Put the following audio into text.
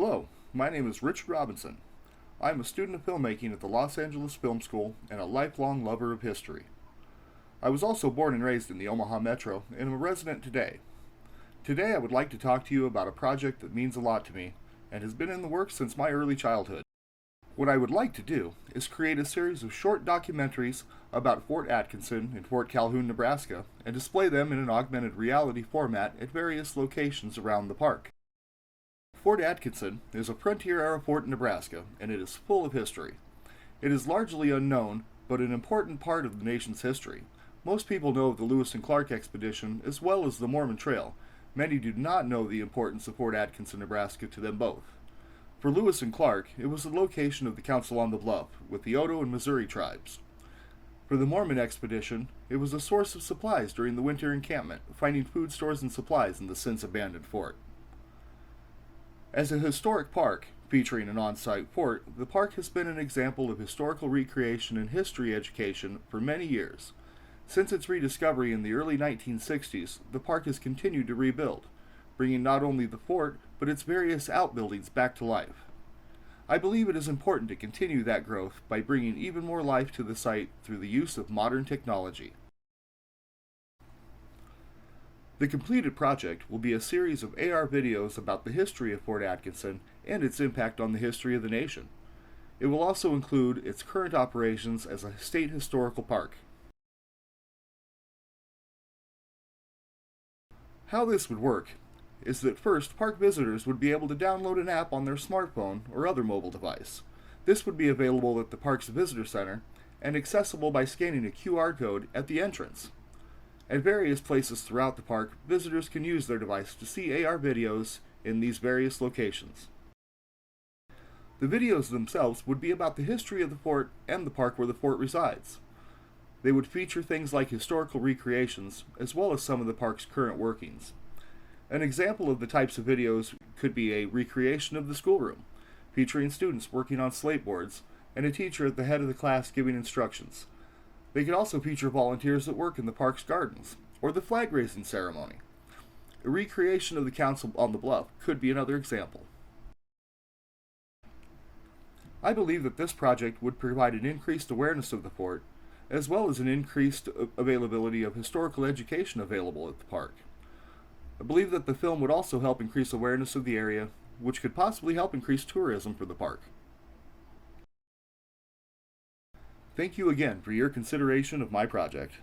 Hello, my name is Richard Robinson. I am a student of filmmaking at the Los Angeles Film School and a lifelong lover of history. I was also born and raised in the Omaha Metro and am a resident today. Today I would like to talk to you about a project that means a lot to me and has been in the works since my early childhood. What I would like to do is create a series of short documentaries about Fort Atkinson in Fort Calhoun, Nebraska, and display them in an augmented reality format at various locations around the park. Fort Atkinson is a frontier-era fort in Nebraska, and it is full of history. It is largely unknown, but an important part of the nation's history. Most people know of the Lewis and Clark expedition as well as the Mormon Trail. Many do not know the importance of Fort Atkinson, Nebraska to them both. For Lewis and Clark, it was the location of the Council on the Bluff, with the Oto and Missouri tribes. For the Mormon expedition, it was a source of supplies during the winter encampment, finding food stores and supplies in the since-abandoned fort. As a historic park, featuring an on-site fort, the park has been an example of historical recreation and history education for many years. Since its rediscovery in the early 1960s, the park has continued to rebuild, bringing not only the fort, but its various outbuildings back to life. I believe it is important to continue that growth by bringing even more life to the site through the use of modern technology. The completed project will be a series of AR videos about the history of Fort Atkinson and its impact on the history of the nation. It will also include its current operations as a state historical park. How this would work is that first, park visitors would be able to download an app on their smartphone or other mobile device. This would be available at the park's visitor center and accessible by scanning a QR code at the entrance. At various places throughout the park, visitors can use their device to see AR videos in these various locations. The videos themselves would be about the history of the fort and the park where the fort resides. They would feature things like historical recreations, as well as some of the park's current workings. An example of the types of videos could be a recreation of the schoolroom, featuring students working on slate boards and a teacher at the head of the class giving instructions. They could also feature volunteers that work in the park's gardens, or the flag raising ceremony. A recreation of the Council on the Bluff could be another example. I believe that this project would provide an increased awareness of the fort, as well as an increased availability of historical education available at the park. I believe that the film would also help increase awareness of the area, which could possibly help increase tourism for the park. Thank you again for your consideration of my project.